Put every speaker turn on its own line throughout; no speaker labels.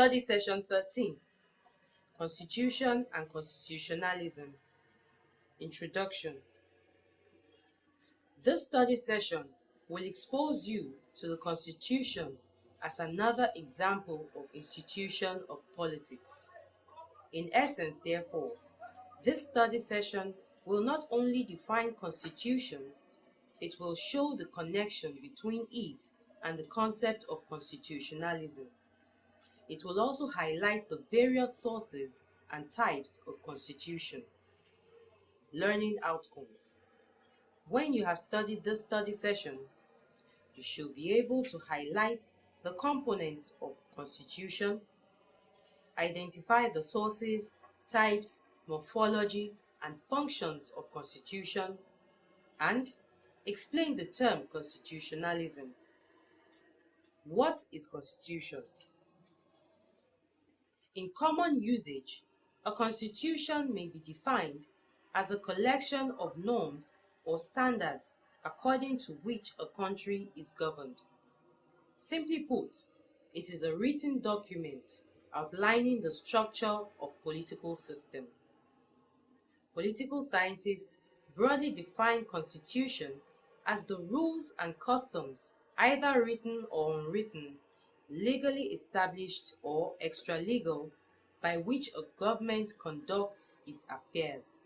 Study Session 13, Constitution and Constitutionalism. Introduction. This study session will expose you to the Constitution as another example of institution of politics. In essence, therefore, this study session will not only define Constitution, it will show the connection between it and the concept of constitutionalism. It will also highlight the various sources and types of constitution. Learning outcomes. When you have studied this study session, you should be able to highlight the components of constitution, identify the sources, types, morphology, and functions of constitution, and explain the term constitutionalism. What is constitution? In common usage, a constitution may be defined as a collection of norms or standards according to which a country is governed. Simply put, it is a written document outlining the structure of political system. Political scientists broadly define constitution as the rules and customs, either written or unwritten, legally established or extra-legal, by which a government conducts its affairs.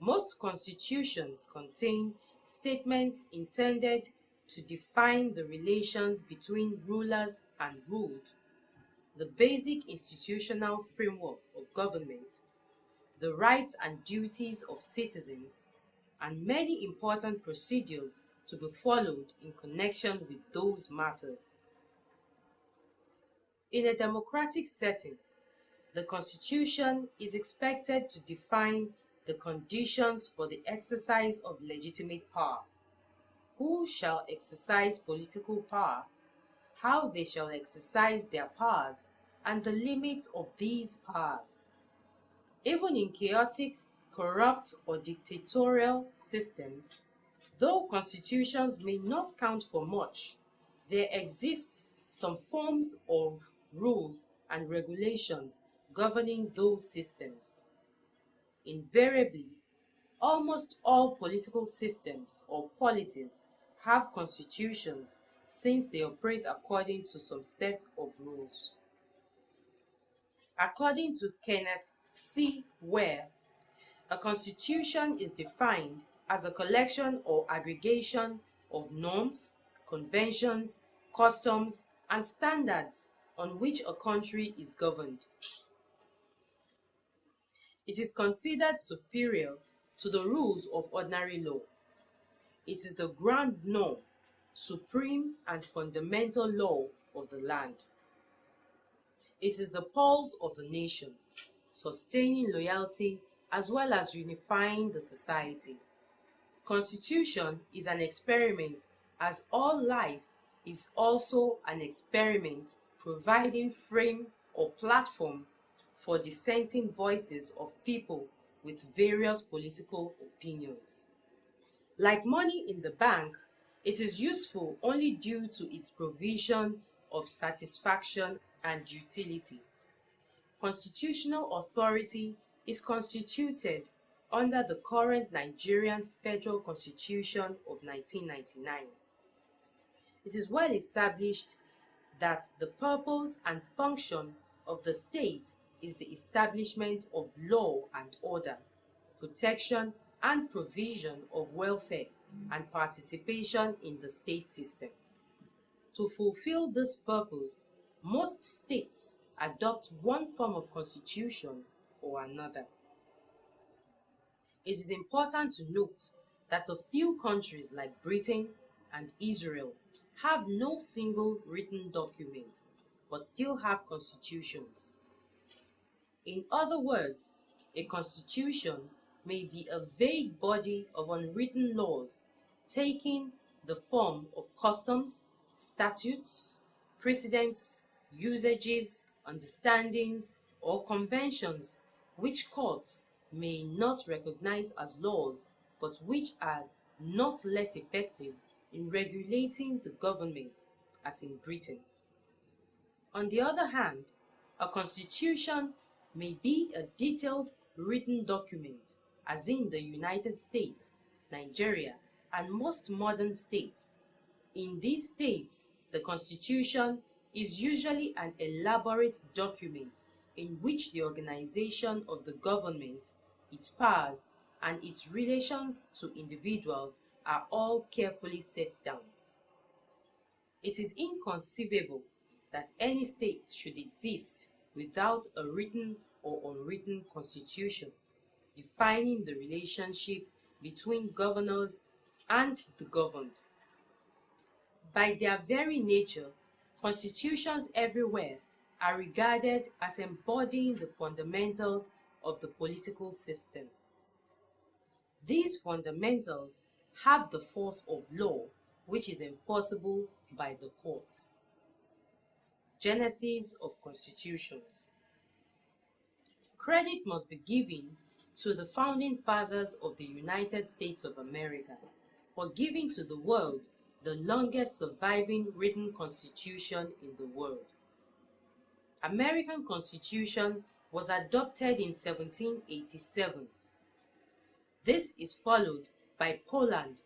Most constitutions contain statements intended to define the relations between rulers and ruled, the basic institutional framework of government, the rights and duties of citizens, and many important procedures to be followed in connection with those matters. In a democratic setting, the Constitution is expected to define the conditions for the exercise of legitimate power, who shall exercise political power, how they shall exercise their powers, and the limits of these powers. Even in chaotic, corrupt, or dictatorial systems, though constitutions may not count for much, there exists some forms of rules and regulations governing those systems. Invariably, almost all political systems or polities have constitutions since they operate according to some set of rules. According to Kenneth C. Ware, a constitution is defined as a collection or aggregation of norms, conventions, customs, and standards on which a country is governed. It is considered superior to the rules of ordinary law. It is the grand norm, supreme and fundamental law of the land. It is the pulse of the nation, sustaining loyalty as well as unifying the society. Constitution is an experiment, as all life is also an experiment, providing frame or platform for dissenting voices of people with various political opinions. Like money in the bank, it is useful only due to its provision of satisfaction and utility. Constitutional authority is constituted under the current Nigerian Federal Constitution of 1999. It is well established that the purpose and function of the state is the establishment of law and order, protection and provision of welfare, and participation in the state system. To fulfill this purpose, most states adopt one form of constitution or another. It is important to note that a few countries like Britain and Israel have no single written document, but still have constitutions. In other words, a constitution may be a vague body of unwritten laws taking the form of customs, statutes, precedents, usages, understandings, or conventions which courts may not recognize as laws, but which are not less effective in regulating the government, as in Britain. On the other hand, a constitution may be a detailed written document, as in the United States, Nigeria, and most modern states. In these states, the constitution is usually an elaborate document in which the organization of the government, its powers, and its relations to individuals are all carefully set down. It is inconceivable that any state should exist without a written or unwritten constitution defining the relationship between governors and the governed. By their very nature, constitutions everywhere are regarded as embodying the fundamentals of the political system. These fundamentals have the force of law, which is enforceable by the courts. Genesis of constitutions. Credit must be given to the founding fathers of the United States of America for giving to the world the longest surviving written constitution in the world. American Constitution was adopted in 1787. This is followed by Poland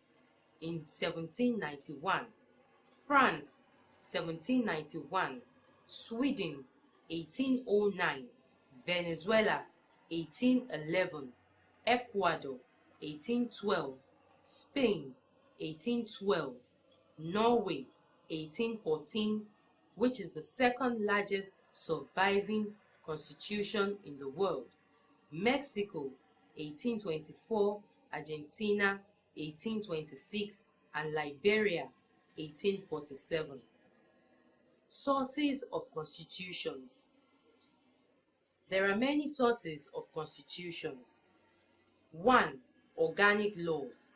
in 1791, France 1791, Sweden 1809, Venezuela 1811, Ecuador 1812, Spain 1812, Norway 1814, which is the second largest surviving constitution in the world, Mexico 1824, Argentina 1826, and Liberia 1847. Sources of constitutions. There are many sources of constitutions. 1. Organic laws.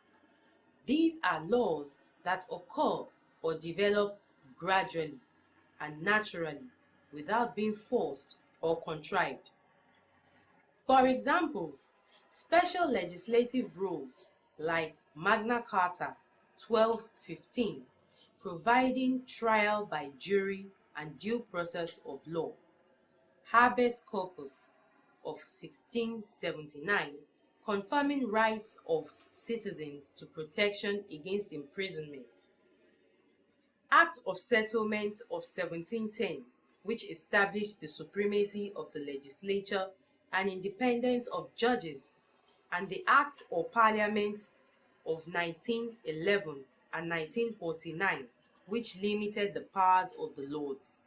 These are laws that occur or develop gradually and naturally without being forced or contrived. For examples, special legislative rules like Magna Carta 1215, providing trial by jury and due process of law, Habeas Corpus of 1679, confirming rights of citizens to protection against imprisonment, Act of Settlement of 1710, which established the supremacy of the legislature and independence of judges, and the Act or Parliament of 1911 and 1949, which limited the powers of the Lords.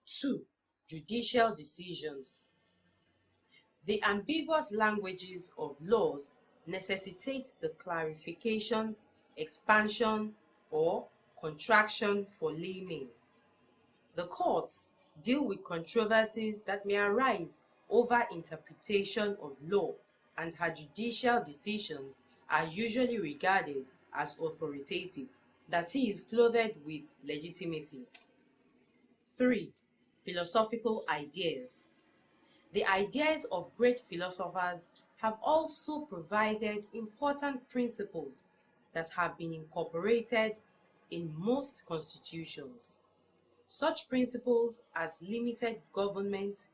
2. Judicial decisions. The ambiguous languages of laws necessitate the clarifications, expansion, or contraction for laymen. The courts deal with controversies that may arise over interpretation of law, and her judicial decisions are usually regarded as authoritative, that is, clothed with legitimacy. 3. Philosophical ideas. The ideas of great philosophers have also provided important principles that have been incorporated in most constitutions. Such principles as limited government,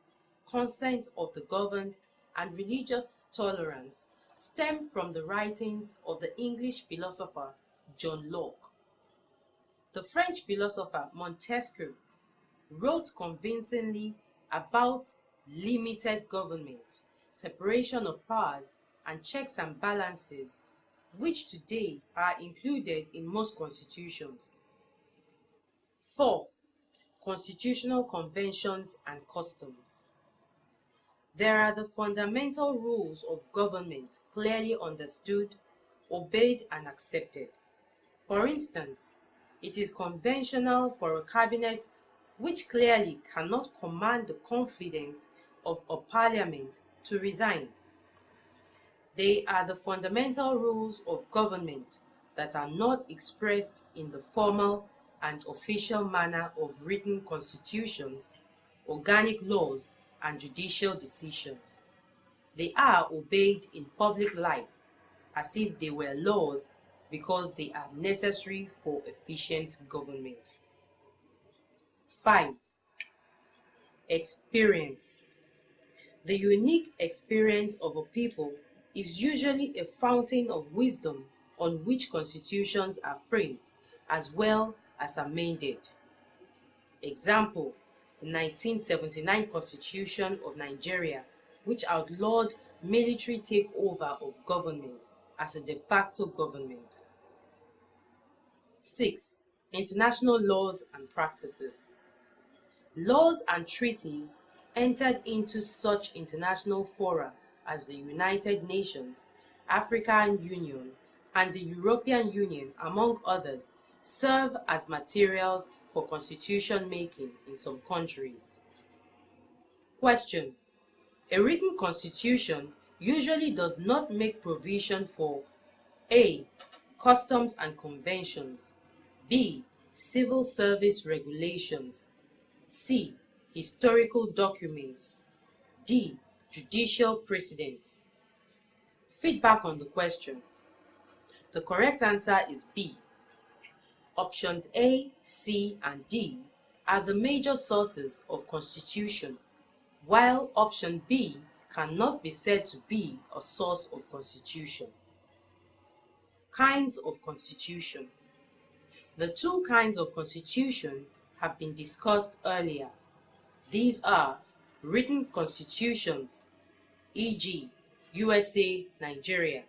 consent of the governed, and religious tolerance stem from the writings of the English philosopher John Locke. The French philosopher Montesquieu wrote convincingly about limited government, separation of powers, and checks and balances, which today are included in most constitutions. 4. Constitutional conventions and customs. There are the fundamental rules of government clearly understood, obeyed, and accepted. For instance, it is conventional for a cabinet which clearly cannot command the confidence of a parliament to resign. They are the fundamental rules of government that are not expressed in the formal and official manner of written constitutions, organic laws, and judicial decisions. They are obeyed in public life as if they were laws because they are necessary for efficient government. 5. Experience. The unique experience of a people is usually a fountain of wisdom on which constitutions are framed as well as amended. Example, the 1979 Constitution of Nigeria, which outlawed military takeover of government as a de facto government. 6. International laws and practices. Laws and treaties entered into such international fora as the United Nations, African Union, and the European Union, among others, serve as materials for constitution making in some countries. Question: a written constitution usually does not make provision for A. Customs and conventions, B. Civil service regulations, C. Historical documents, D. Judicial precedents. Feedback on the question. The correct answer is B. Options A, C, and D are the major sources of constitution, while option B cannot be said to be a source of constitution. Kinds of constitution. The two kinds of constitution have been discussed earlier. These are written constitutions, e.g., USA, Nigeria;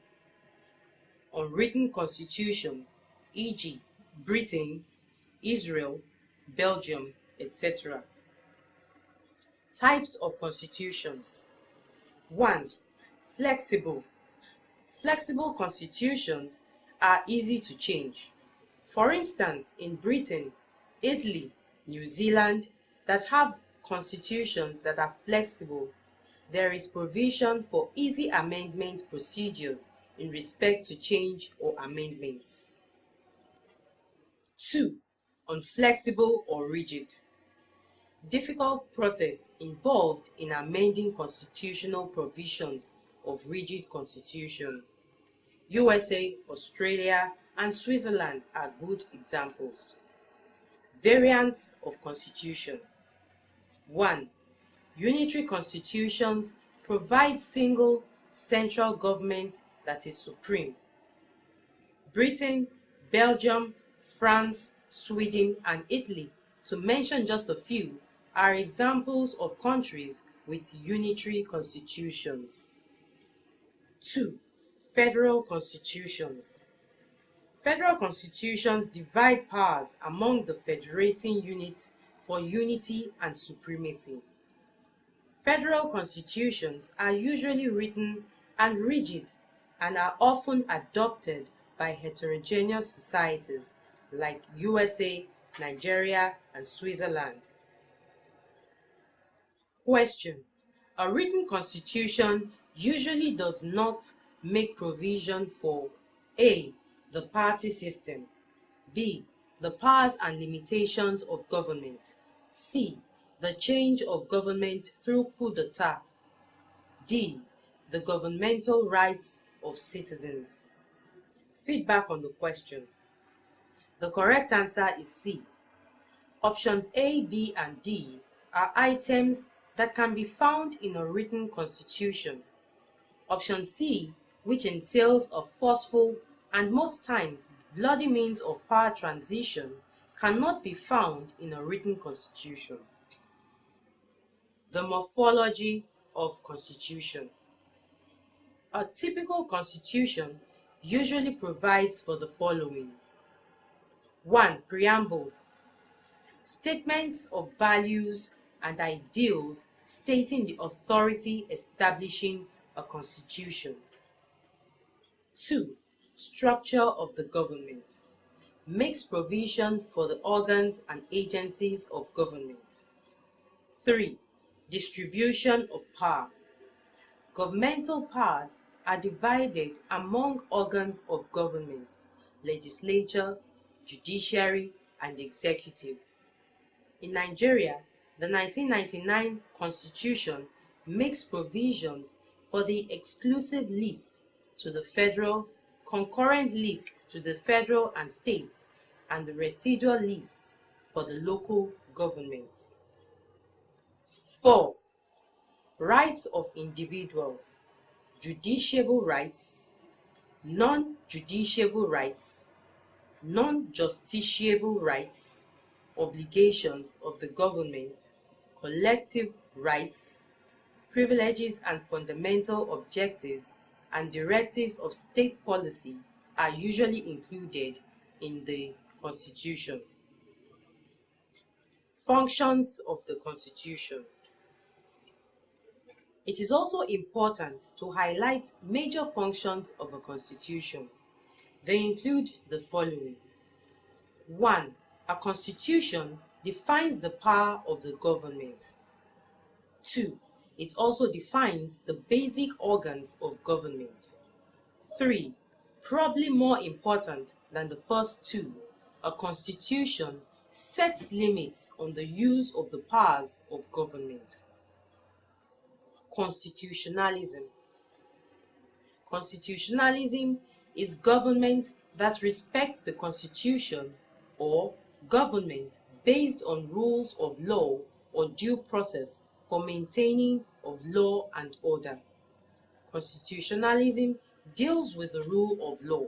unwritten constitutions, e.g., Britain, Israel, Belgium, etc. Types of constitutions. 1. Flexible. Flexible constitutions are easy to change. For instance, in Britain, Italy, New Zealand, that have constitutions that are flexible, there is provision for easy amendment procedures in respect to change or amendments. 2. Unflexible or rigid. Difficult process involved in amending constitutional provisions of rigid constitution. USA, Australia, and Switzerland are good examples. Variants of constitution. 1. Unitary constitutions provide single central government that is supreme. Britain, Belgium, France, Sweden, and Italy, to mention just a few, are examples of countries with unitary constitutions. 2. Federal constitutions. Federal constitutions divide powers among the federating units for unity and supremacy. Federal constitutions are usually written and rigid and are often adopted by heterogeneous societies like USA, Nigeria, and Switzerland. Question: a written constitution usually does not make provision for A. the party system, B. the powers and limitations of government, C. the change of government through coup d'etat, D. the governmental rights of citizens. Feedback on the question. The correct answer is C. Options A, B, and D are items that can be found in a written constitution. Option C, which entails a forceful and most times bloody means of power transition, cannot be found in a written constitution. The morphology of constitution. A typical constitution usually provides for the following. 1. Preamble. Statements of values and ideals stating the authority establishing a constitution. 2. Structure of the government. Makes provision for the organs and agencies of government. 3. Distribution of power. Governmental powers are divided among organs of government: legislature, judiciary, and executive. In Nigeria, the 1999 Constitution makes provisions for the exclusive list to the federal, concurrent lists to the federal and states, and the residual list for the local governments. 4. Rights of individuals, judiciable rights, non-judiciable rights, non-justiciable rights, obligations of the government, collective rights, privileges and fundamental objectives and directives of state policy are usually included in the Constitution. Functions of the Constitution. It is also important to highlight major functions of a constitution. They include the following. 1. A constitution defines the power of the government. 2. It also defines the basic organs of government. 3. Probably more important than the first two, a constitution sets limits on the use of the powers of government. Constitutionalism. Constitutionalism is government that respects the Constitution or government based on rules of law or due process for maintaining of law and order. Constitutionalism deals with the rule of law.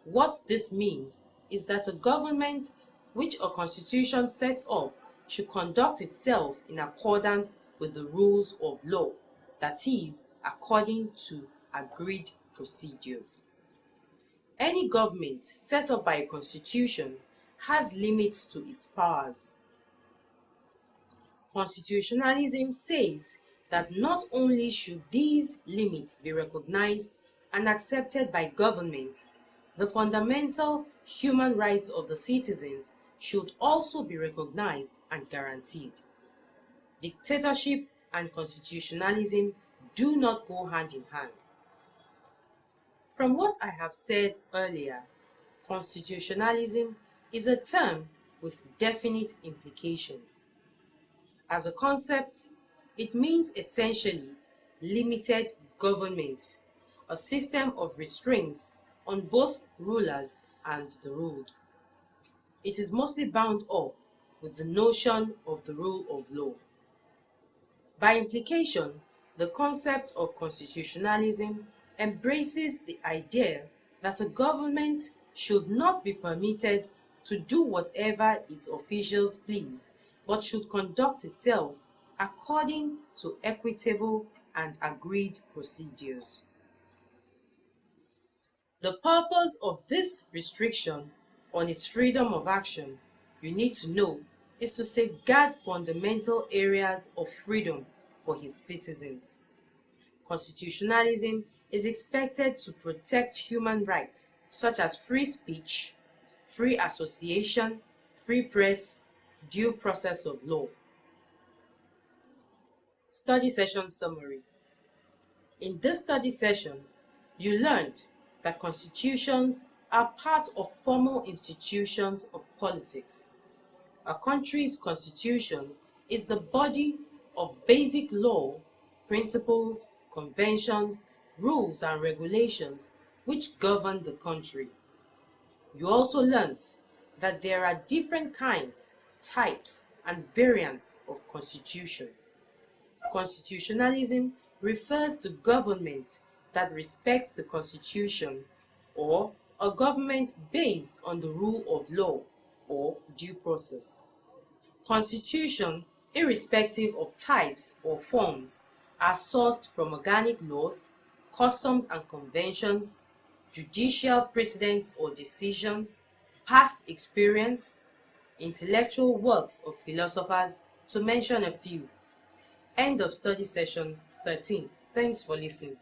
What this means is that a government which a constitution sets up should conduct itself in accordance with the rules of law, that is, according to agreed procedures. Any government set up by a constitution has limits to its powers. Constitutionalism says that not only should these limits be recognized and accepted by government, the fundamental human rights of the citizens should also be recognized and guaranteed. Dictatorship and constitutionalism do not go hand in hand. From what I have said earlier, constitutionalism is a term with definite implications. As a concept, it means essentially limited government, a system of restraints on both rulers and the ruled. It is mostly bound up with the notion of the rule of law. By implication, the concept of constitutionalism embraces the idea that a government should not be permitted to do whatever its officials please, but should conduct itself according to equitable and agreed procedures. The purpose of this restriction on its freedom of action, you need to know, is to safeguard fundamental areas of freedom for its citizens. Constitutionalism is expected to protect human rights such as free speech, free association, free press, due process of law. Study session summary. In this study session, you learned that constitutions are part of formal institutions of politics. A country's constitution is the body of basic law, principles, conventions, rules, and regulations which govern the country. You also learned that there are different kinds, types, and variants of constitution. Constitutionalism refers to government that respects the Constitution, or a government based on the rule of law or due process. Constitution, irrespective of types or forms, are sourced from organic laws, customs and conventions, judicial precedents or decisions, past experience, intellectual works of philosophers, to mention a few. End of study session 13. Thanks for listening.